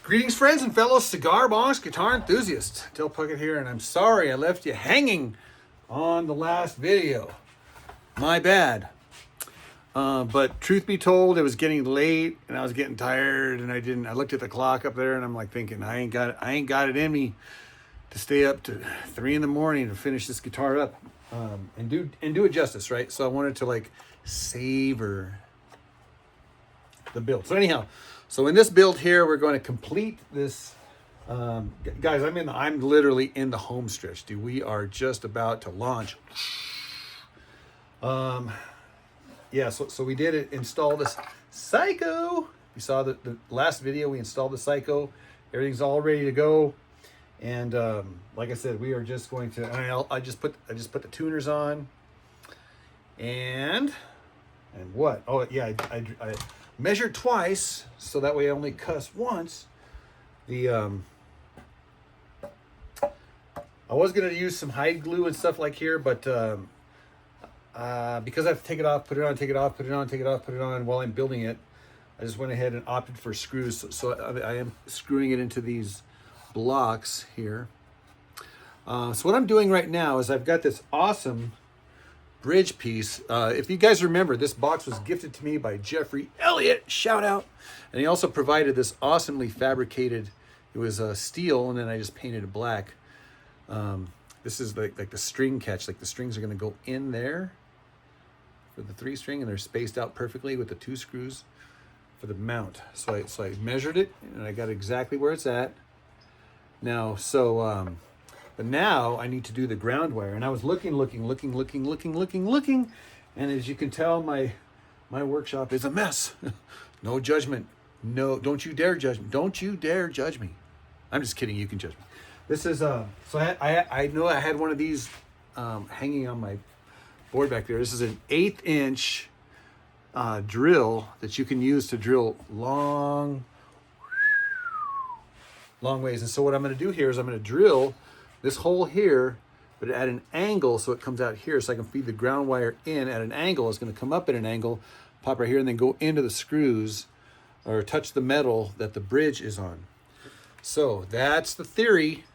Greetings, friends and fellow cigar bongs, guitar enthusiasts. Del Puckett here, and I'm sorry I left you hanging on the last video. My bad. But truth be told, it was getting late, and I was getting tired, and I looked at the clock up there, and I'm like thinking, I ain't got it in me to stay up to 3 in the morning to finish this guitar up, and do it justice, right? So I wanted to like savor the build. So anyhow. So in this build here, we're going to complete this. Guys, I'm literally in the home stretch, dude. We are just about to launch. Yeah, so we did it, install this Psycho. You saw the last video, we installed the Psycho. Everything's all ready to go. And like I said, we are just going to, I just put the tuners on. And what? Oh yeah, I measured twice, so that way I only cuss once. I was gonna use some hide glue and stuff like here, but because I have to take it off, put it on, take it off, put it on, take it off, put it on while I'm building it, I just went ahead and opted for screws. So I am screwing it into these blocks here. So what I'm doing right now is I've got this awesome bridge piece. If you guys remember, this box was gifted to me by Jeffrey Elliot, shout out. And he also provided this awesomely fabricated, it was steel, and then I just painted it black. This is like the string catch, like the strings are gonna go in there for the 3-string, and they're spaced out perfectly with the 2 screws for the mount. So I measured it, and I got exactly where it's at. Now, but now I need to do the ground wire, and I was looking, and as you can tell, my workshop is a mess. No judgment. No, don't you dare judge me. Don't you dare judge me. I'm just kidding. You can judge me. This is so I know I had one of these hanging on my board back there. This is an 1/8 inch drill that you can use to drill long ways. And so what I'm going to do here is I'm going to drill this hole here, but at an angle, so it comes out here, so I can feed the ground wire in at an angle. It's going to come up at an angle, pop right here, and then go into the screws or touch the metal that the bridge is on. So that's the theory,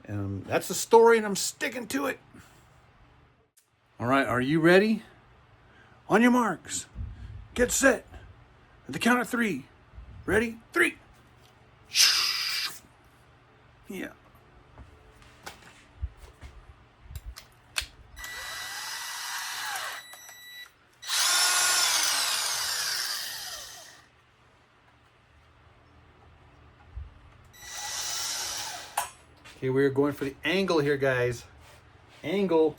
and that's the story, and I'm sticking to it. All right, are you ready? On your marks, get set. At the count of 3. Ready? 3. Yeah. Okay, we're going for the angle here, guys. Angle.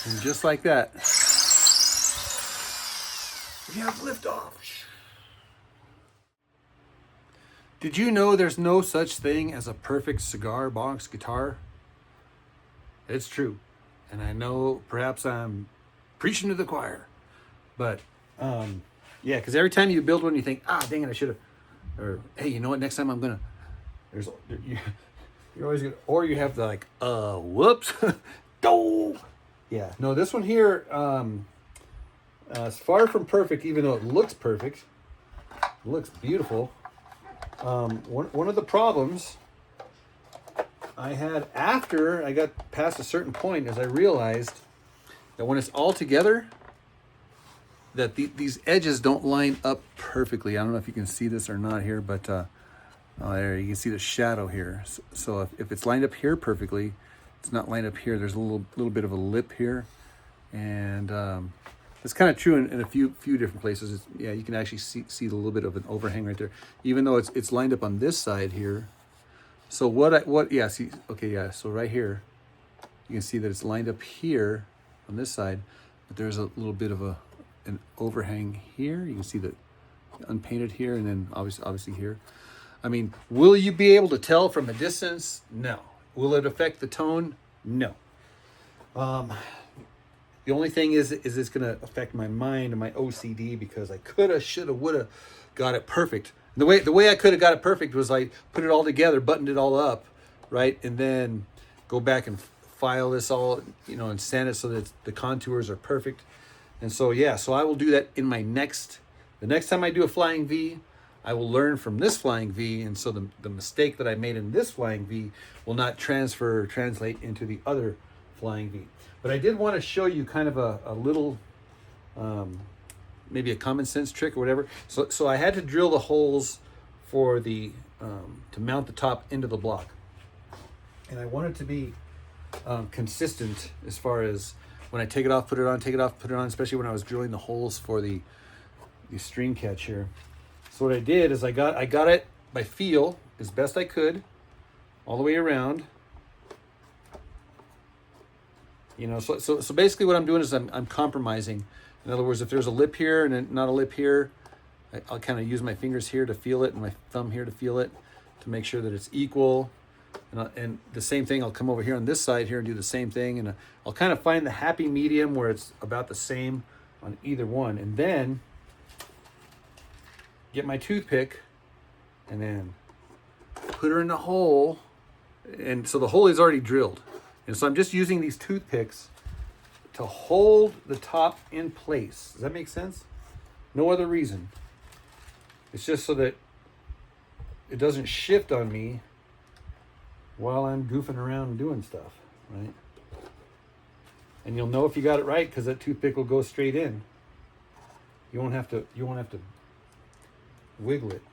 And just like that, we have liftoff. Did you know there's no such thing as a perfect cigar box guitar? It's true. And I know perhaps I'm preaching to the choir, but yeah, because every time you build one, you think, dang it, I should have, or hey, you know what, next time I'm gonna, you're always gonna, or you have to like, whoops, go. Yeah, no, this one here, it's far from perfect, even though it looks perfect. It looks beautiful. One of the problems I had after I got past a certain point is I realized that when it's all together, that these edges don't line up perfectly. I don't know if you can see this or not here, but there you can see the shadow here. So if it's lined up here perfectly, it's not lined up here. There's a little bit of a lip here, and it's kind of true in a few different places. Yeah, you can actually see a little bit of an overhang right there, even though it's lined up on this side here. So so right here, you can see that it's lined up here on this side, but there's a little bit of an overhang here. You can see that unpainted here, and then obviously here. I mean, will you be able to tell from a distance? No. Will it affect the tone? No. The only thing is it's going to affect my mind and my OCD, because I coulda, shoulda, woulda got it perfect. The way I could have got it perfect was I put it all together, buttoned it all up, right, and then go back and file this all, and sand it so that the contours are perfect. And so, yeah, so I will do that in the next time I do a flying V, I will learn from this flying V. And so the mistake that I made in this flying V will not translate into the other flying V. But I did want to show you kind of a little, maybe a common sense trick or whatever. So I had to drill the holes for the, to mount the top into the block. And I want it to be consistent as far as when I take it off, put it on, take it off, put it on, especially when I was drilling the holes for the string catch here. So what I did is I got it by feel as best I could all the way around. You know, so basically what I'm doing is I'm compromising. In other words, if there's a lip here and then not a lip here, I'll kind of use my fingers here to feel it and my thumb here to feel it to make sure that it's equal. And the same thing, I'll come over here on this side here and do the same thing. And I'll kind of find the happy medium where it's about the same on either one. And then get my toothpick and then put her in the hole. And so the hole is already drilled. And so I'm just using these toothpicks to hold the top in place. Does that make sense? No other reason. It's just so that it doesn't shift on me while I'm goofing around and doing stuff, right? And you'll know if you got it right because that toothpick will go straight in. You won't have to wiggle it.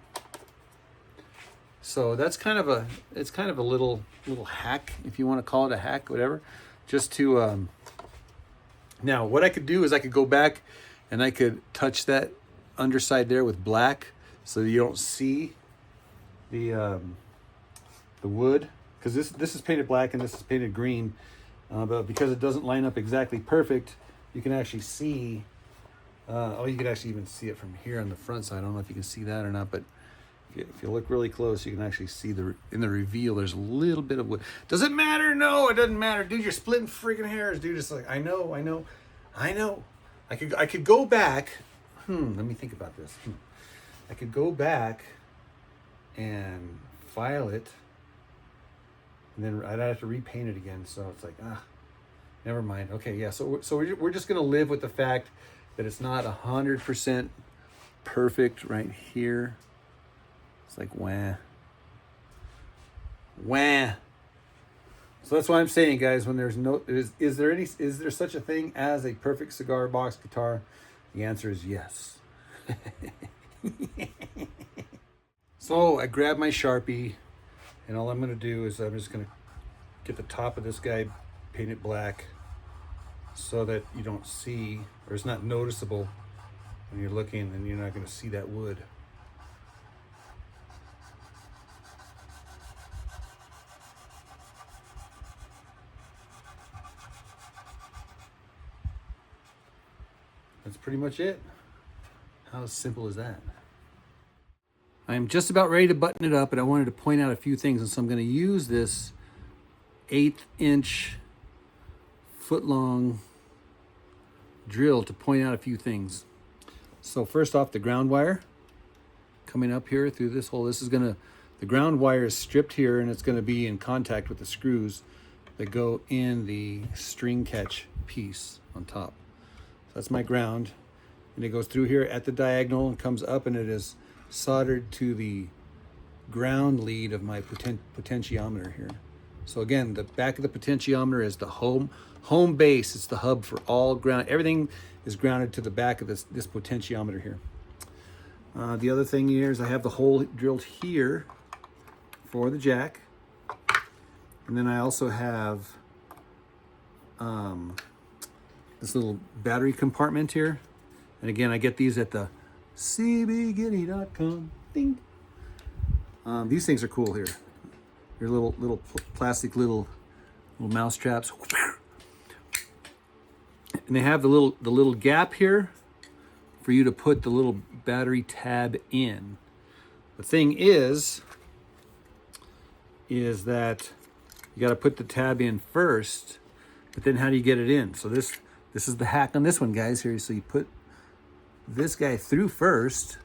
So that's kind of a little hack, if you want to call it a hack, whatever. Just to now what I could do is I could go back and I could touch that underside there with black so that you don't see the wood. Because this is painted black and this is painted green, but because it doesn't line up exactly perfect, you can actually see, you can actually even see it from here on the front side. I don't know if you can see that or not, but if you look really close, you can actually see in the reveal, there's a little bit of wood. Does it matter? No, it doesn't matter. Dude, you're splitting freaking hairs, dude. It's like, I know. I could go back. Let me think about this. I could go back and file it, and then I'd have to repaint it again. So it's like, never mind. Okay, yeah. So we're just gonna live with the fact that it's not 100% perfect right here. It's like wah. So that's why I'm saying, guys, when there's is there such a thing as a perfect cigar box guitar? The answer is yes. So I grab my Sharpie, and all I'm going to do is I'm just going to get the top of this guy painted black so that you don't see, or it's not noticeable when you're looking, and you're not going to see that wood. That's pretty much it. How simple is that? I'm just about ready to button it up, and I wanted to point out a few things. And so I'm going to use this 1/8-inch foot-long drill to point out a few things. So first off, the ground wire coming up here through this hole. The ground wire is stripped here, and it's going to be in contact with the screws that go in the string catch piece on top. So that's my ground. And it goes through here at the diagonal and comes up, and it is soldered to the ground lead of my potentiometer here. So again, the back of the potentiometer is the home base. It's the hub for all ground. Everything is grounded to the back of this potentiometer here. The other thing here is I have the hole drilled here for the jack. And then I also have this little battery compartment here. And again, I get these at the cbgitty.com. Ding. These things are cool here. They're little plastic little mouse traps. And they have the little gap here for you to put the little battery tab in. The thing is that you got to put the tab in first, but then how do you get it in? So this is the hack on this one, guys. Here, so you put this guy through first,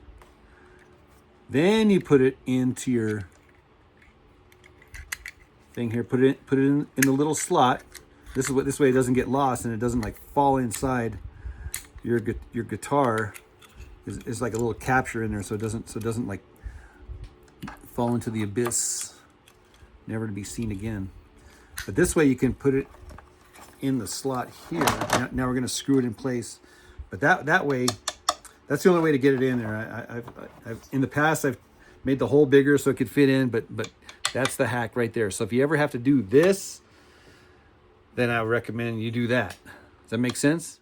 then you put it into your thing here. Put it in the little slot. This way it doesn't get lost and it doesn't like fall inside your guitar is like a little capture in there, so it doesn't like fall into the abyss, never to be seen again. But this way you can put it in the slot here. Now we're going to screw it in place. But that way, that's the only way to get it in there. I've in the past I've made the hole bigger so it could fit in, but that's the hack right there. So if you ever have to do this, then I would recommend you do that. Does that make sense?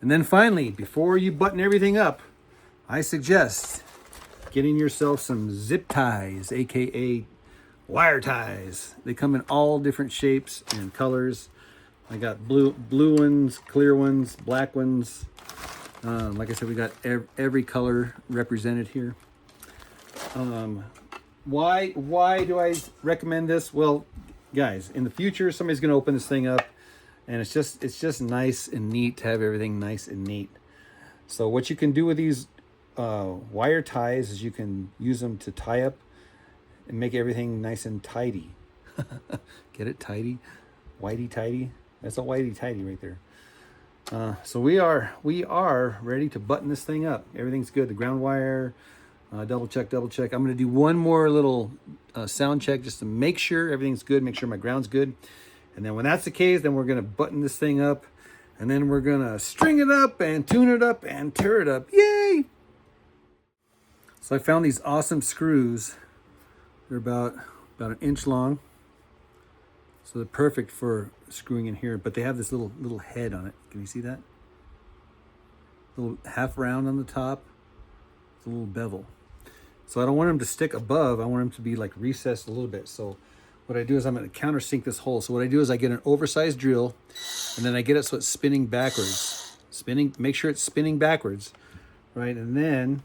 And then finally, before you button everything up, I suggest getting yourself some zip ties, aka wire ties. They come in all different shapes and colors. I got blue ones, clear ones, black ones. Like I said, we got every color represented here. Why do I recommend this? Well, guys, in the future, somebody's going to open this thing up, and it's just nice and neat to have everything nice and neat. So what you can do with these wire ties is you can use them to tie up and make everything nice and tidy. Get it? Tidy? Whitey tidy? That's a whitey tidy right there. So we are ready to button this thing up. Everything's good. The ground wire, double check. I'm going to do one more little sound check just to make sure everything's good, make sure my ground's good. And then when that's the case, then we're going to button this thing up, and then we're going to string it up and tune it up and tear it up. Yay! So I found these awesome screws. They're about an inch long. So they're perfect for screwing in here, but they have this little head on it. Can you see that? Little half round on the top. It's a little bevel. So I don't want them to stick above. I want them to be like recessed a little bit. So what I do is I'm going to countersink this hole. So what I do is I get an oversized drill, and then I get it so it's spinning backwards. Make sure it's spinning backwards, right? And then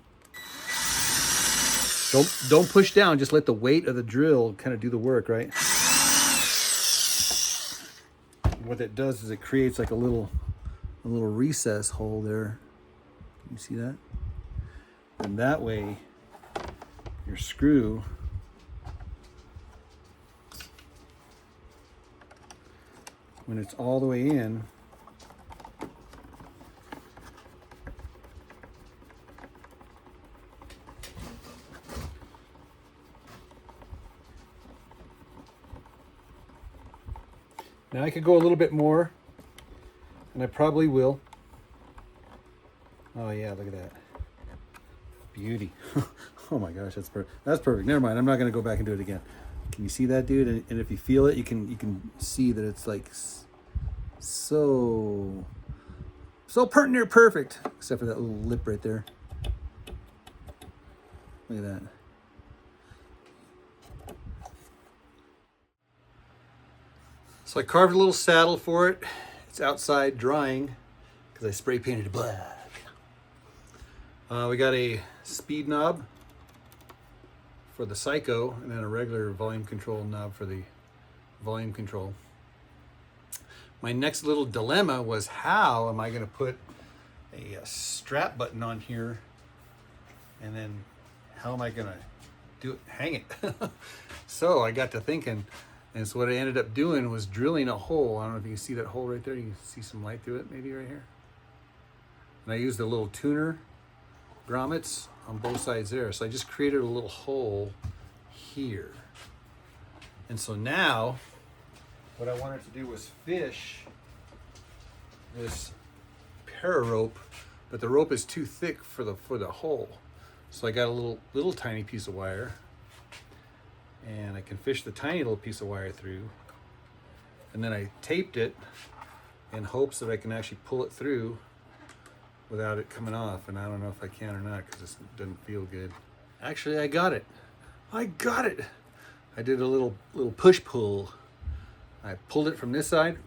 don't push down. Just let the weight of the drill kind of do the work, right? What it does is it creates like a little recess hole there. You see that? And that way your screw when it's all the way in, now I could go a little bit more, and I probably will. Oh yeah, look at that. Beauty. Oh my gosh, that's perfect. That's perfect. Never mind. I'm not going to go back and do it again. Can you see that, dude? And if you feel it, you can see that it's like so pert near perfect, except for that little lip right there. Look at that. So I carved a little saddle for it. It's outside drying because I spray painted it black. We got a speed knob for the Psycho, and then a regular volume control knob for the volume control. My next little dilemma was, how am I going to put a strap button on here, and then how am I going to do it? Hang it. So I got to thinking, and so what I ended up doing was drilling a hole. I don't know if you can see that hole right there. You can see some light through it, maybe right here. And I used a little tuner grommets on both sides there. So I just created a little hole here. And so now what I wanted to do was fish this para rope, but the rope is too thick for the hole. So I got a little tiny piece of wire, and I can fish the tiny little piece of wire through, and then I taped it in hopes that I can actually pull it through without it coming off. And I don't know if I can or not, because it doesn't feel good. Actually, I got it. I did a little push pull. I pulled it from this side,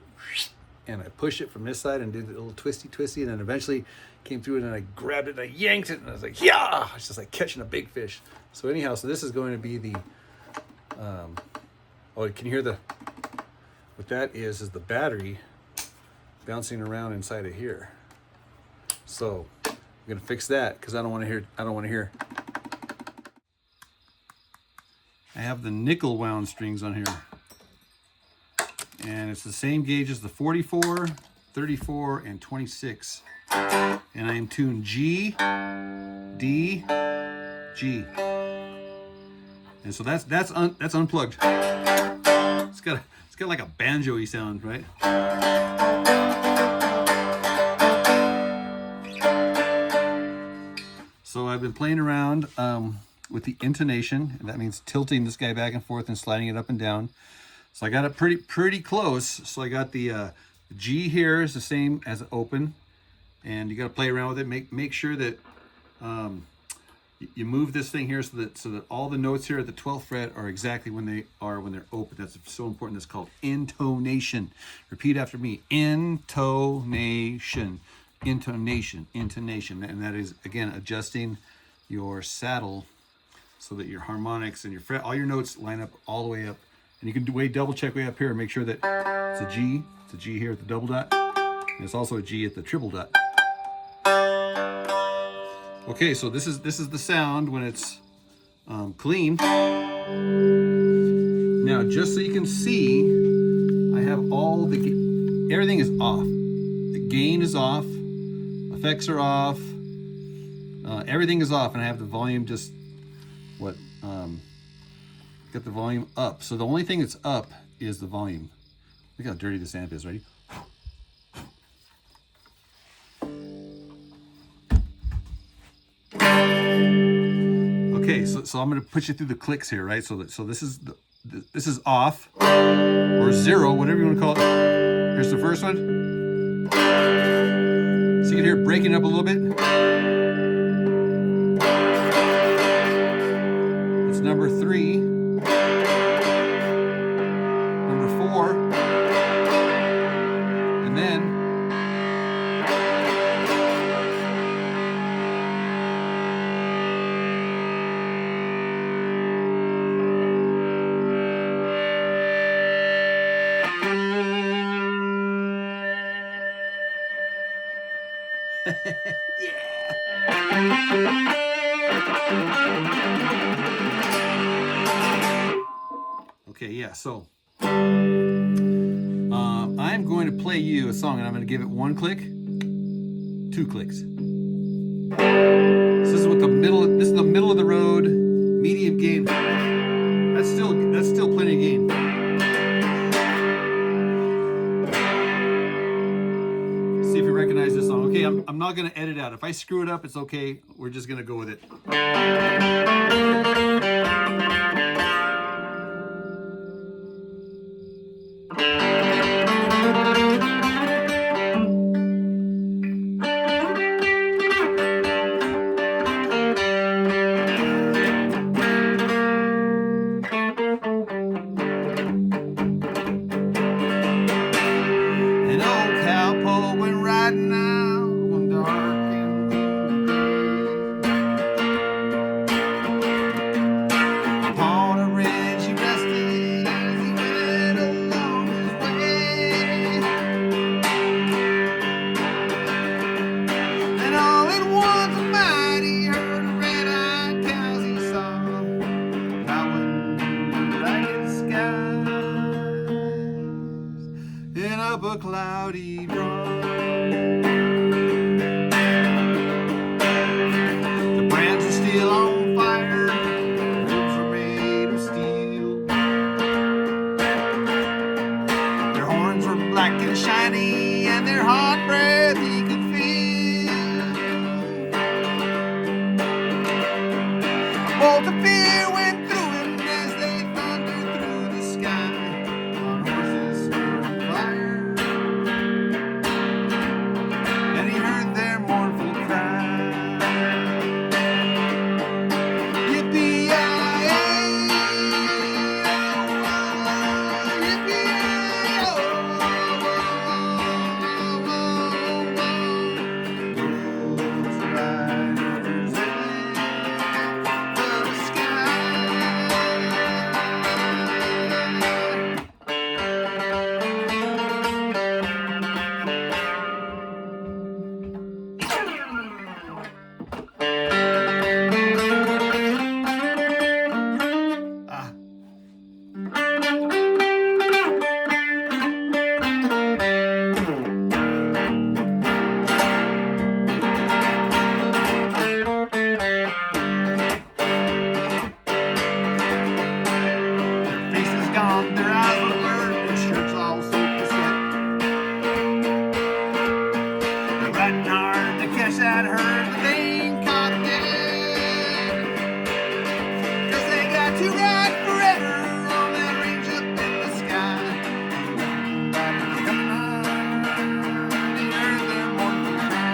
and I pushed it from this side and did a little twisty, and then eventually came through it, and I grabbed it and I yanked it, and I was like, yeah! It's just like catching a big fish. So anyhow, so this is going to be the, oh, can you hear what that is the battery bouncing around inside of here. So I'm gonna fix that because I don't want to hear. I have the nickel wound strings on here, and it's the same gauge as the 44, 34, and 26. And I am tuned G, D, G. And so that's unplugged. It's got like a banjo-y sound, right? So I've been playing around with the intonation, and that means tilting this guy back and forth and sliding it up and down. So I got it pretty close. So I got the G here is the same as open, and you got to play around with it. Make sure that you move this thing here so that all the notes here at the 12th fret are exactly when they're open. That's so important. That's called intonation. Repeat after me: intonation, intonation, intonation. And that is, again, adjusting your saddle so that your harmonics and your fret, all your notes line up all the way up. And you can double check way up here and make sure that it's a G. It's a G here at the double dot, and it's also a G at the triple dot. Okay, so this is the sound when it's clean. Now, just so you can see, I have everything is off. The gain is off, effects are off, everything is off, and I have the volume just got the volume up. So the only thing that's up is the volume. Look how dirty this amp is. Ready? Okay, so I'm going to put you through the clicks here, right? So this is off or zero, whatever you want to call it. Here's the first one. So you can hear it breaking up a little bit. It's number 3, number 4, and then okay, yeah, so I'm going to play you a song, and I'm going to give it 1 click, 2 clicks. This is the middle of the road, medium gain. That's still plenty of gain. See if you recognize this song. Okay, I'm not going to edit out. If I screw it up, it's okay. We're just going to go with it. Cloudy draw. that hurt, but they ain't caught dead. 'Cause they got to ride forever on that range up in the sky. Somebody's coming on, they heard them one cry.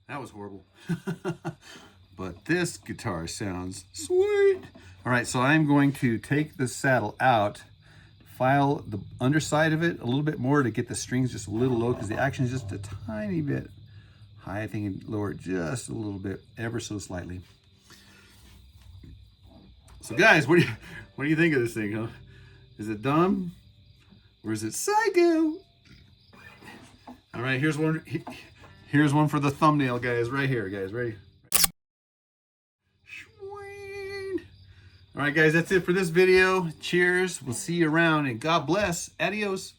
That was horrible. But this guitar sounds sweet. All right, so I'm going to take the saddle out, file the underside of it a little bit more to get the strings just a little low, because the action is just a tiny bit high. I think lower it just a little bit, ever so slightly. So guys, what do you think of this thing, huh? Is it dumb or is it psycho? All right, here's one for the thumbnail, guys. Right here, guys. Ready? All right, guys, that's it for this video. Cheers. We'll see you around, and God bless. Adios.